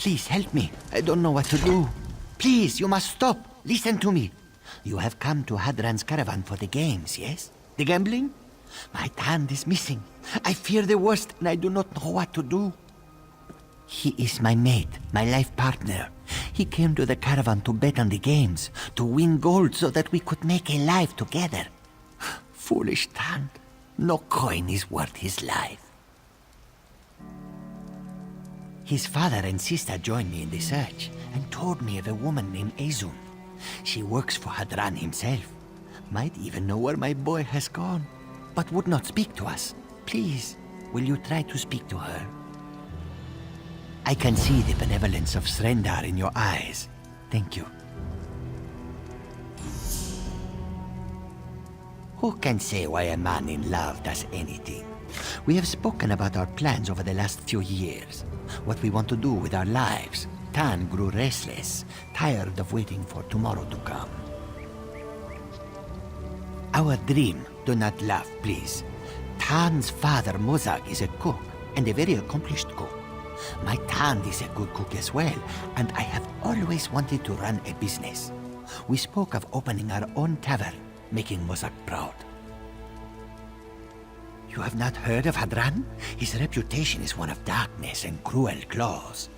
Please help me. I don't know what to do. Please, you must stop. Listen to me. You have come to Hadran's caravan for the games, yes? The gambling? My hand is missing. I fear the worst and I do not know what to do. He is my mate, my life partner. He came to the caravan to bet on the games, to win gold so that we could make a life together. Foolish Tan. No coin is worth his life. His father and sister joined me in the search and told me of a woman named Azun. She works for Hadran himself. Might even know where my boy has gone, but would not speak to us. Please, will you try to speak to her? I can see the benevolence of Srendar in your eyes. Thank you. Who can say why a man in love does anything? We have spoken about our plans over the last few years. What we want to do with our lives. Tan grew restless, tired of waiting for tomorrow to come. Our dream, do not laugh, please. Tan's father, Mozag, is a cook, and a very accomplished cook. My Tan is a good cook as well, and I have always wanted to run a business. We spoke of opening our own tavern, making Mozag proud. You have not heard of Hadran? His reputation is one of darkness and cruel claws.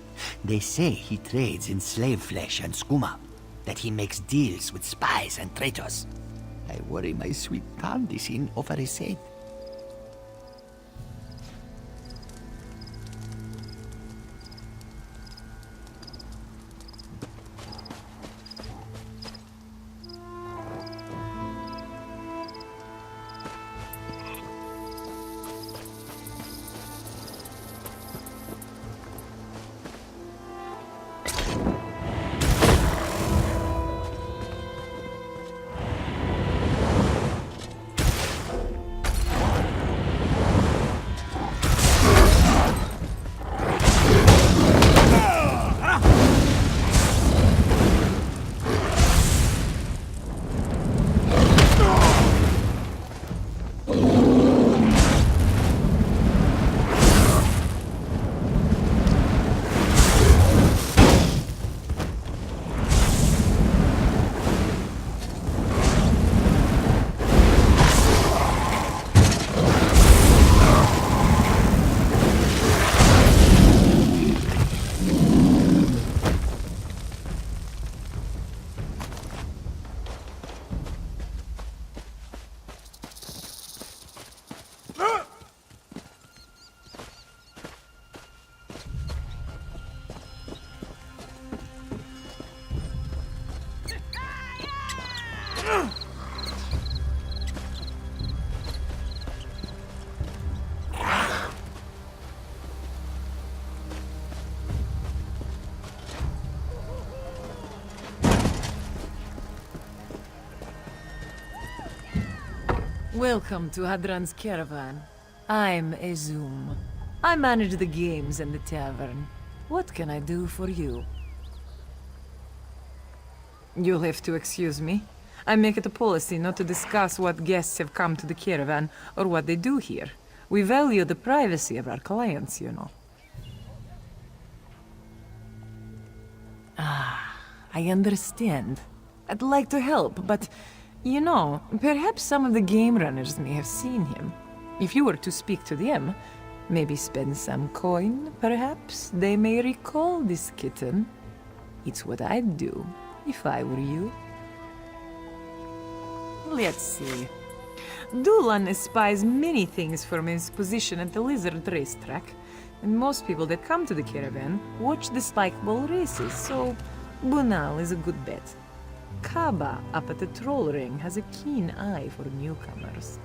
They say he trades in slave flesh and skooma, that he makes deals with spies and traitors. I worry my sweet Tan is in over his head. Welcome to Hadran's Caravan. I'm Ezum. I manage the games and the tavern. What can I do for you? You'll have to excuse me. I make it a policy not to discuss what guests have come to the caravan or what they do here. We value the privacy of our clients, you know. I understand. I'd like to help, but, you know, perhaps some of the game runners may have seen him. If you were to speak to them, maybe spend some coin, perhaps, they may recall this kitten. It's what I'd do, if I were you. Let's see. Dulan espies many things from his position at the Lizard racetrack, and most people that come to the caravan watch the spikeball races, so Bunal is a good bet. Kaba up at the Troll Ring has a keen eye for newcomers.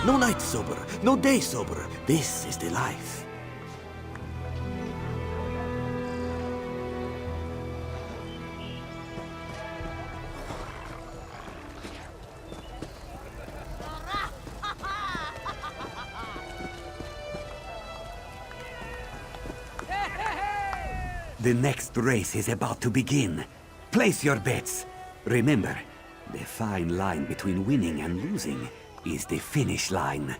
No night sober, no day sober. This is the life. The next race is about to begin. Place your bets. Remember, the fine line between winning and losing is the finish line.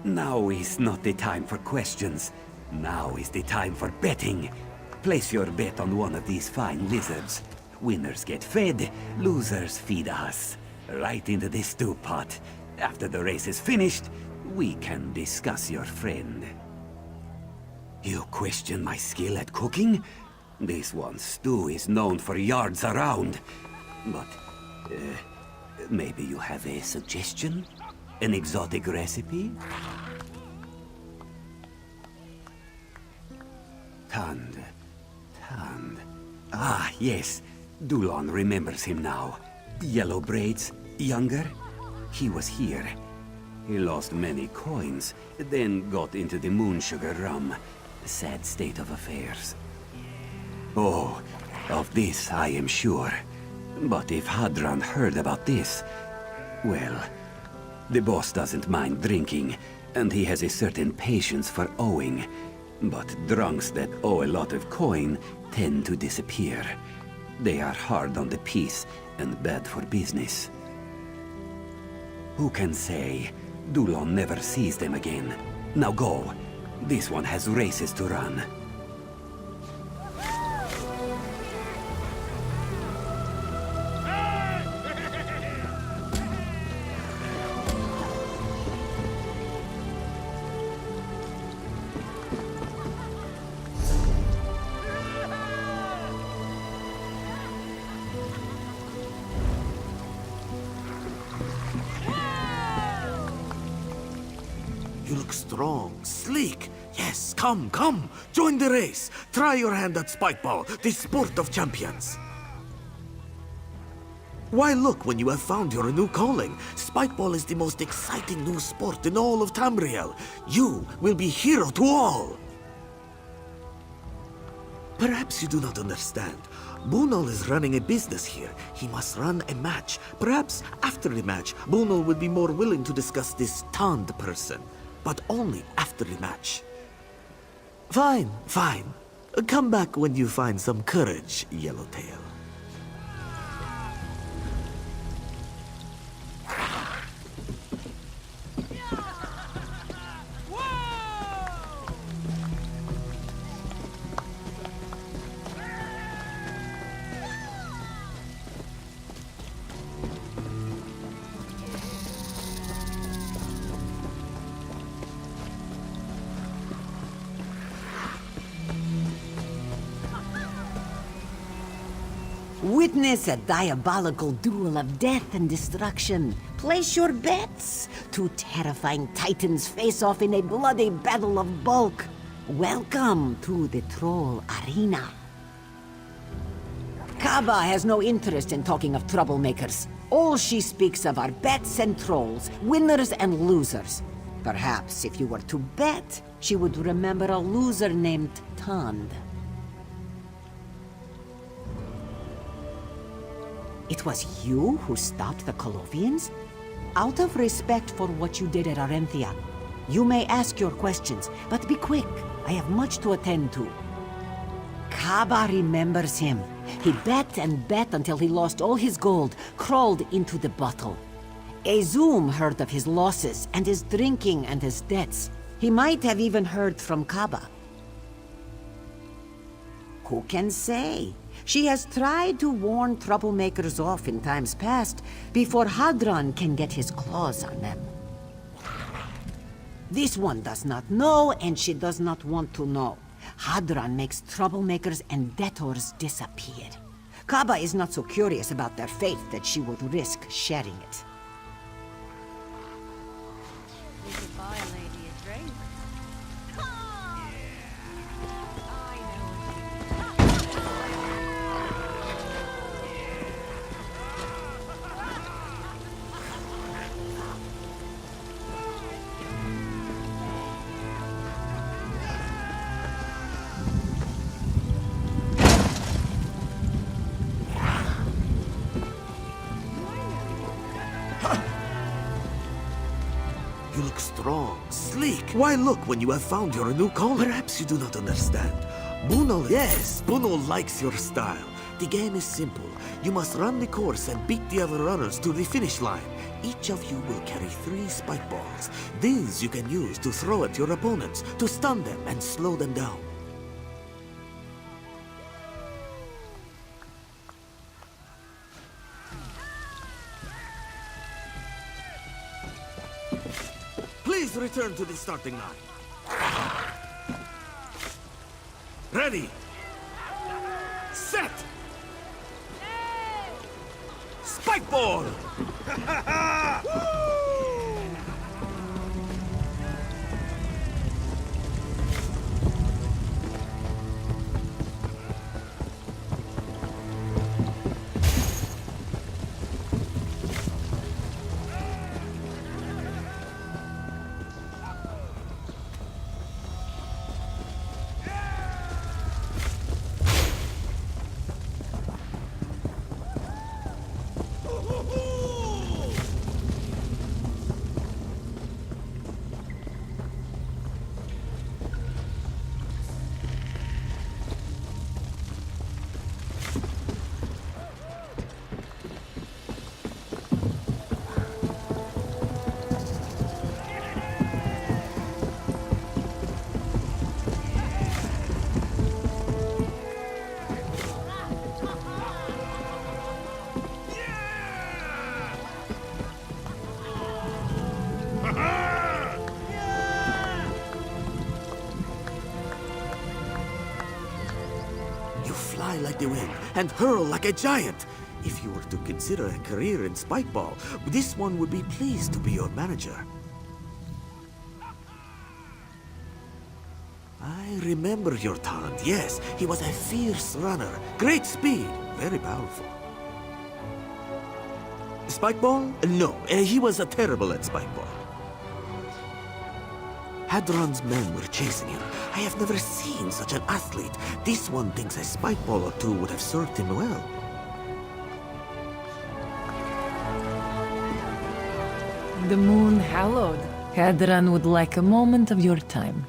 Now is not the time for questions. Now is the time for betting. Place your bet on one of these fine lizards. Winners get fed, losers feed us. Right into the stew pot. After the race is finished, we can discuss your friend. You question my skill at cooking? This one stew is known for yards around. But, maybe you have a suggestion? An exotic recipe? Tand. Ah, yes. Dulon remembers him now. Yellow braids, younger. He was here. He lost many coins, then got into the moon sugar rum. Sad state of affairs. Oh, of this I am sure. But if Hadran heard about this, well, the boss doesn't mind drinking, and he has a certain patience for owing. But drunks that owe a lot of coin tend to disappear. They are hard on the piece and bad for business. Who can say? Dulon never sees them again. Now go. This one has races to run. You look strong, sleek. Yes, come. Join the race. Try your hand at spikeball, the sport of champions. Why look when you have found your new calling? Spikeball is the most exciting new sport in all of Tamriel. You will be hero to all. Perhaps you do not understand. Bunal is running a business here. He must run a match. Perhaps after the match, Bunal will be more willing to discuss this Tand person. But only after the match. Fine. Come back when you find some courage, Yellowtail. Witness a diabolical duel of death and destruction. Place your bets. Two terrifying titans face off in a bloody battle of bulk. Welcome to the Troll Arena. Kaba has no interest in talking of troublemakers. All she speaks of are bets and trolls, winners and losers. Perhaps if you were to bet, she would remember a loser named Tand. It was you who stopped the Colovians? Out of respect for what you did at Arenthia, you may ask your questions, but be quick. I have much to attend to. Kaba remembers him. He bet and bet until he lost all his gold, crawled into the bottle. Ezum heard of his losses and his drinking and his debts. He might have even heard from Kaba. Who can say? She has tried to warn troublemakers off in times past before Hadron can get his claws on them. This one does not know, and she does not want to know. Hadron makes troublemakers and debtors disappear. Kaba is not so curious about their fate that she would risk sharing it. We could buy a lady a drink. You look strong, sleek. Why look when you have found your new calling? Perhaps you do not understand. Bunal, yes, Bunal likes your style. The game is simple. You must run the course and beat the other runners to the finish line. Each of you will carry 3 spike balls. These you can use to throw at your opponents, to stun them and slow them down. Please return to the starting line. Ready. Set. Spike ball. Like the wind and hurl like a giant. If you were to consider a career in Spikeball, this one would be pleased to be your manager. I remember your Tand. Yes, he was a fierce runner, great speed, very powerful. Spikeball? No, he was terrible at Spikeball. Hadron's men were chasing him. I have never seen such an athlete. This one thinks a spike ball or two would have served him well. The moon hallowed. Hadron would like a moment of your time.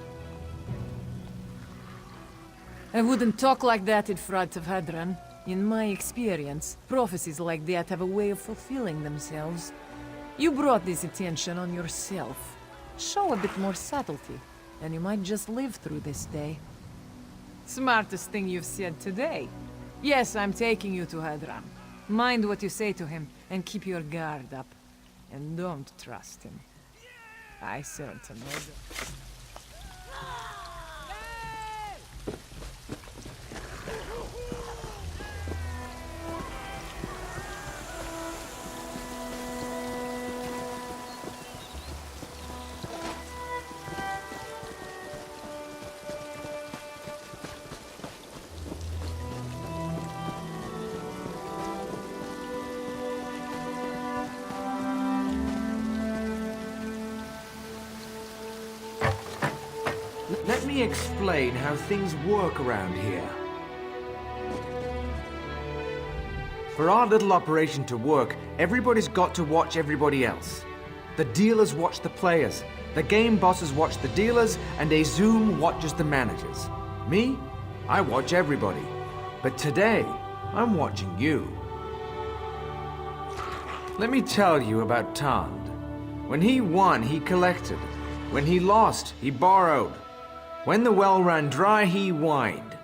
I wouldn't talk like that in front of Hadron. In my experience, prophecies like that have a way of fulfilling themselves. You brought this attention on yourself. Show a bit more subtlety, and you might just live through this day. Smartest thing you've said today. Yes, I'm taking you to Hadron. Mind what you say to him, and keep your guard up. And don't trust him. I certainly don't. me explain how things work around here. For our little operation to work, everybody's got to watch everybody else. The dealers watch the players, the game bosses watch the dealers, and a Zoom watches the managers. Me? I watch everybody. But today, I'm watching you. Let me tell you about Tand. When he won, he collected. When he lost, he borrowed. When the well ran dry, he whined.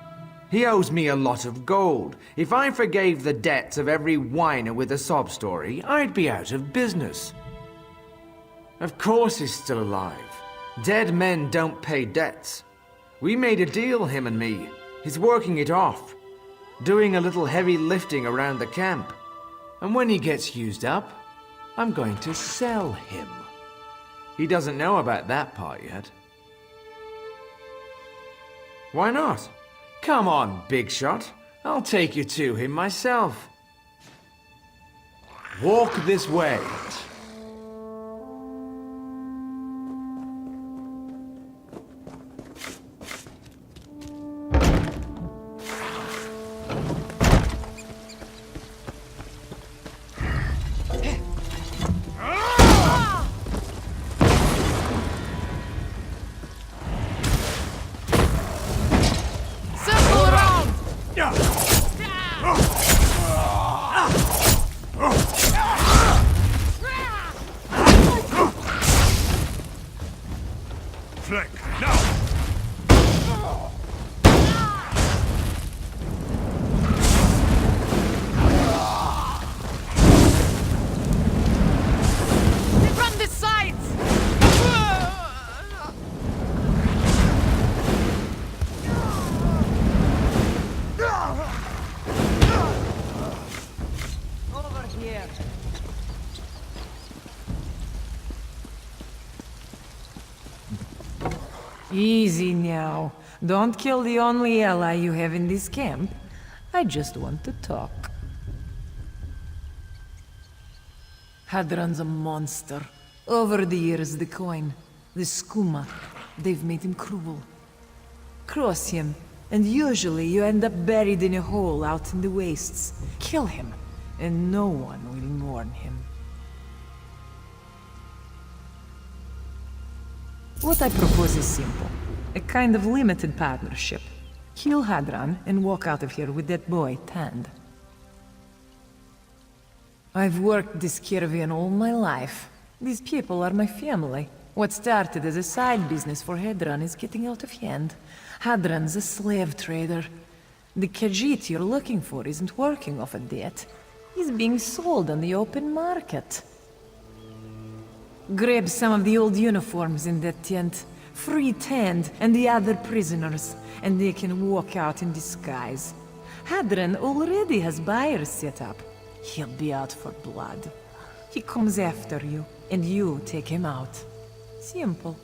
He owes me a lot of gold. If I forgave the debts of every whiner with a sob story, I'd be out of business. Of course he's still alive. Dead men don't pay debts. We made a deal, him and me. He's working it off. Doing a little heavy lifting around the camp. And when he gets used up, I'm going to sell him. He doesn't know about that part yet. Why not? Come on, big shot. I'll take you to him myself. Walk this way. Flick, now! Run the sides! Over here. Easy now. Don't kill the only ally you have in this camp. I just want to talk. Hadran's a monster. Over the years, the coin, the skooma, they've made him cruel. Cross him, and usually you end up buried in a hole out in the wastes. Kill him, and no one will mourn him. What I propose is simple. A kind of limited partnership. Kill Hadran and walk out of here with that boy, Tand. I've worked this caravan all my life. These people are my family. What started as a side business for Hadran is getting out of hand. Hadran's a slave trader. The Khajiit you're looking for isn't working off a debt. He's being sold on the open market. Grab some of the old uniforms in that tent. Free Tand and the other prisoners, and they can walk out in disguise. Hadran already has buyers set up. He'll be out for blood. He comes after you, and you take him out. Simple.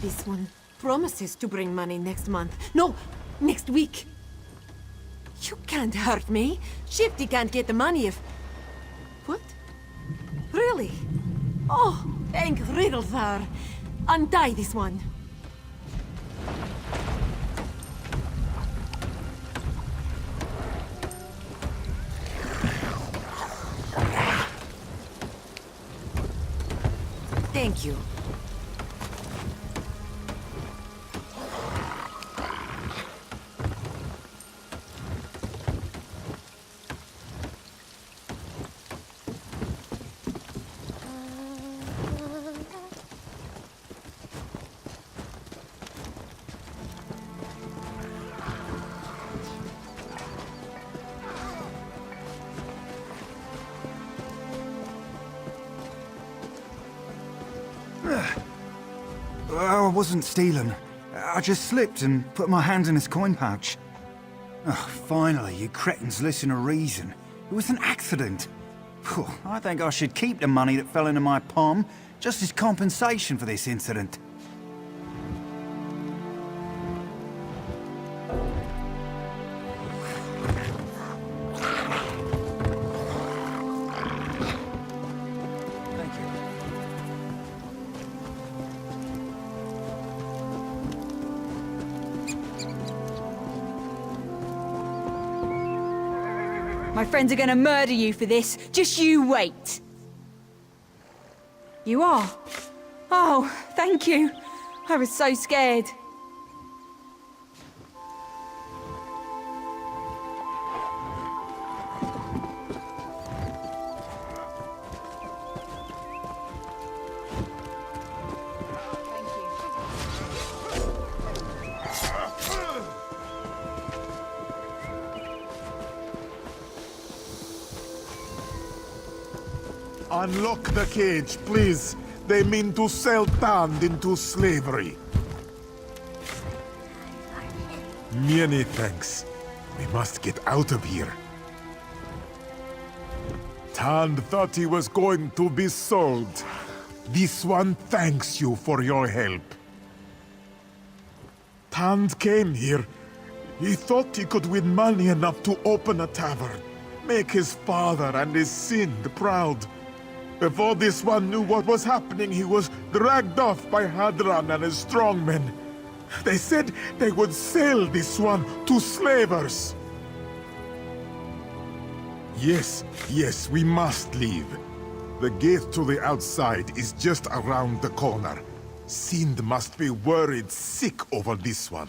This one promises to bring money next month. No, next week. You can't hurt me. Shifty can't get the money if... What? Really? Oh, thank Riddlethar. Untie this one. Thank you. I wasn't stealing. I just slipped and put my hand in his coin pouch. Oh, finally, you cretins listen to reason. It was an accident. Phew, I think I should keep the money that fell into my palm, just as compensation for this incident. Thank you. My friends are gonna murder you for this. Just you wait. You are? Oh, thank you. I was so scared. Unlock the cage, please. They mean to sell Tand into slavery. Many thanks. We must get out of here. Tand thought he was going to be sold. This one thanks you for your help. Tand came here. He thought he could win money enough to open a tavern, make his father and his Sind proud. Before this one knew what was happening, he was dragged off by Hadran and his strongmen. They said they would sell this one to slavers. Yes, we must leave. The gate to the outside is just around the corner. Sind must be worried sick over this one.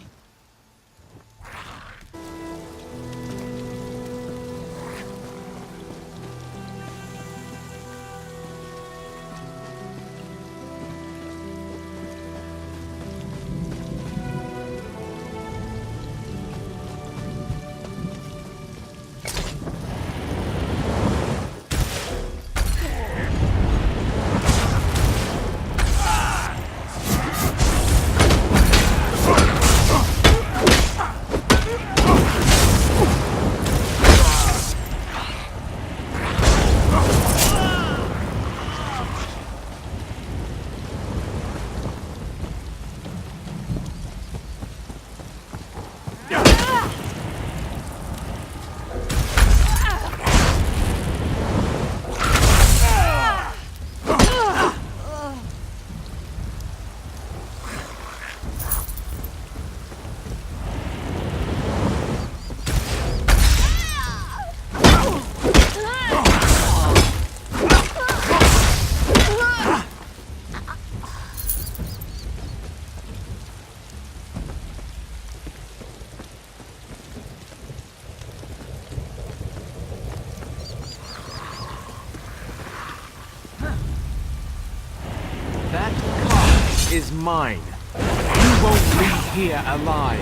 Is mine. You won't leave here alive.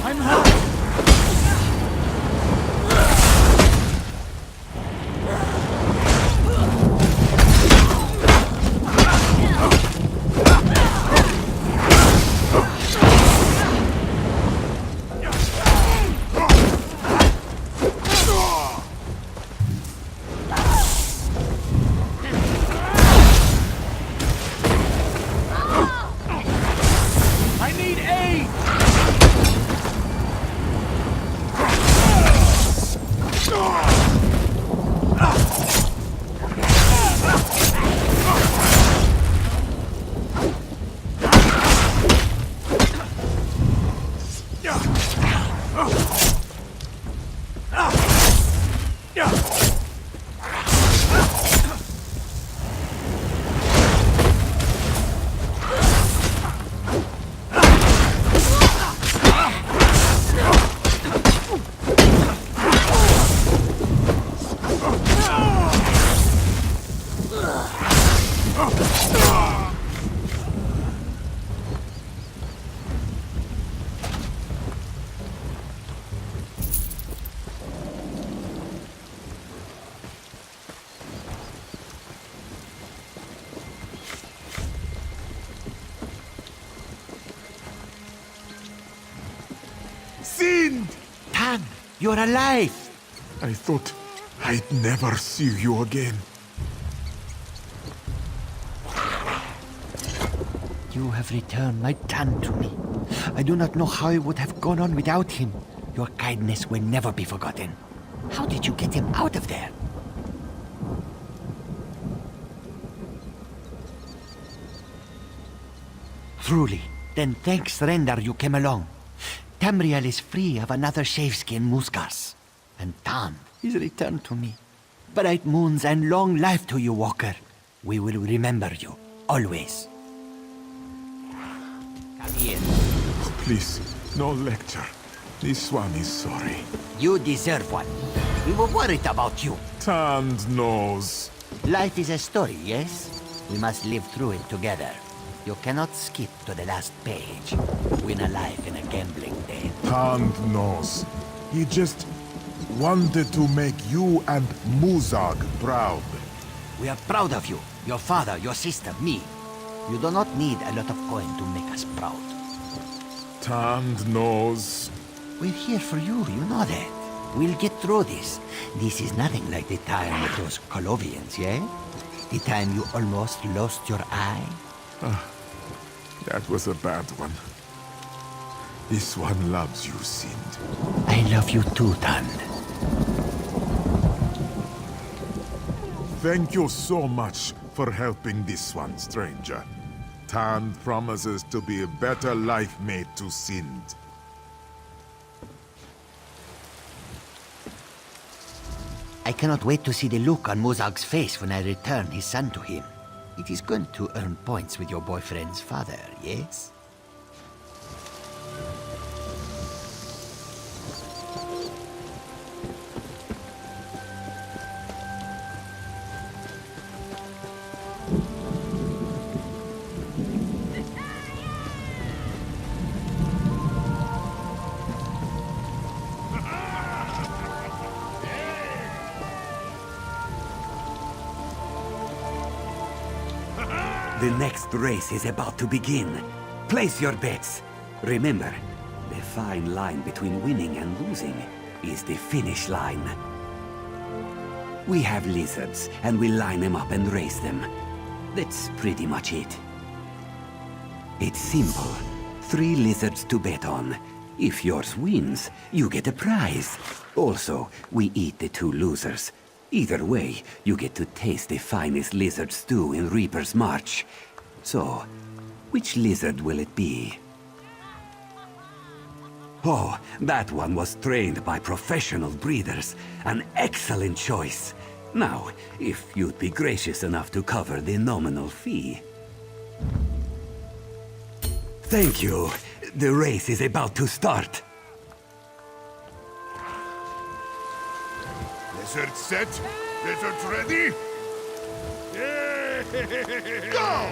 I'm hurt. sinned! Tan, you're alive! I thought I'd never see you again. You have returned my Tan to me. I do not know how I would have gone on without him. Your kindness will never be forgotten. How did you get him out of there? Truly, then thanks render you came along. Tamriel is free of another shaveskin Muskas, and Tan is returned to me. Bright moons and long life to you, Walker. We will remember you, always. Come here. Please, no lecture. This one is sorry. You deserve one. We were worried about you. Tanned nose. Life is a story, yes? We must live through it together. You cannot skip to the last page. Win a life in a gambling den. Tanned nose. He just wanted to make you and Muzag proud. We are proud of you. Your father, your sister, me. You do not need a lot of coin to make us proud. Tanned nose. We're here for you, you know that. We'll get through this. This is nothing like the time with those Colovians, yeah? The time you almost lost your eye. That was a bad one. This one loves you, Sind. I love you too, Tan. Thank you so much for helping this one, stranger. Tan promises to be a better life mate to Sind. I cannot wait to see the look on Muzag's face when I return his son to him. It is going to earn points with your boyfriend's father, yes? The next race is about to begin. Place your bets. Remember, the fine line between winning and losing is the finish line. We have lizards, and we line them up and race them. That's pretty much it. It's simple. 3 lizards to bet on. If yours wins, you get a prize. Also, we eat the 2 losers. Either way, you get to taste the finest lizard stew in Reaper's March. So, which lizard will it be? Oh, that one was trained by professional breeders. An excellent choice. Now, if you'd be gracious enough to cover the nominal fee. Thank you. The race is about to start. Lizard set, lizard ready. Go!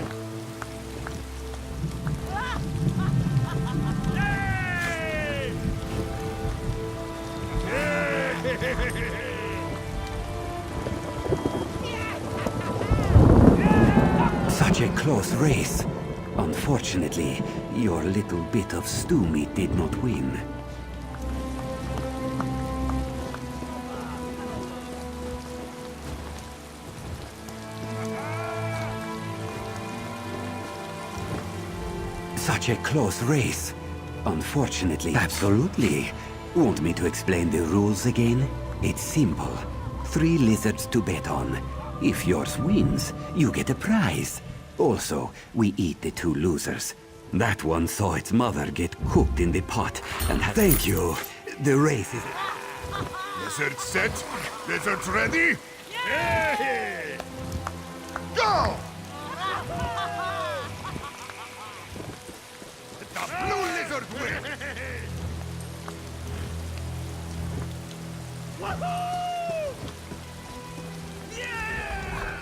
Such a close race. Unfortunately, your little bit of stew meat did not win. Such a close race. Unfortunately. Absolutely. Want me to explain the rules again? It's simple. 3 lizards to bet on. If yours wins, you get a prize. Also, we eat the 2 losers. That one saw its mother get cooked in the pot and had... Thank you. The race is... Lizard set, lizard ready. Go! The blue lizard wins!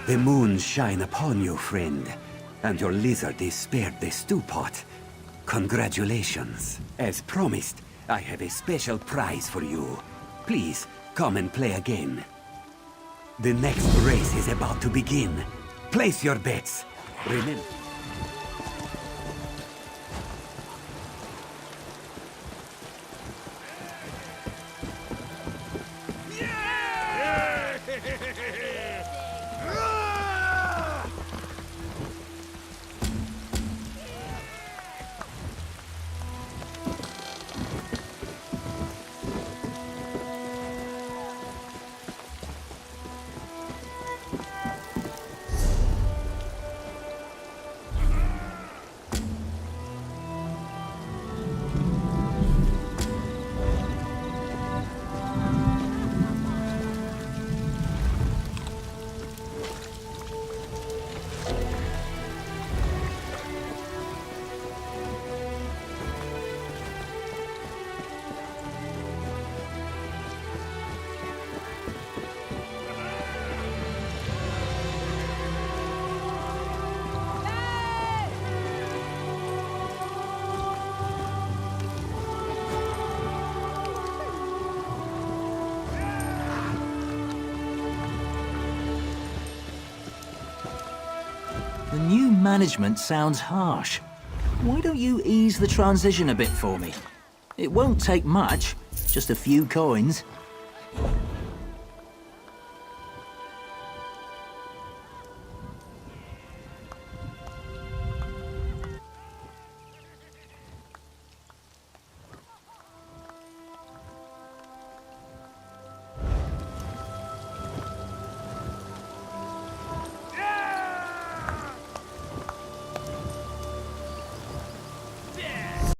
The moons shine upon you, friend, and your lizard is spared the stew pot. Congratulations. As promised, I have a special prize for you. Please, come and play again. The next race is about to begin. Place your bets. Remember... management sounds harsh. Why don't you ease the transition a bit for me? It won't take much, just a few coins.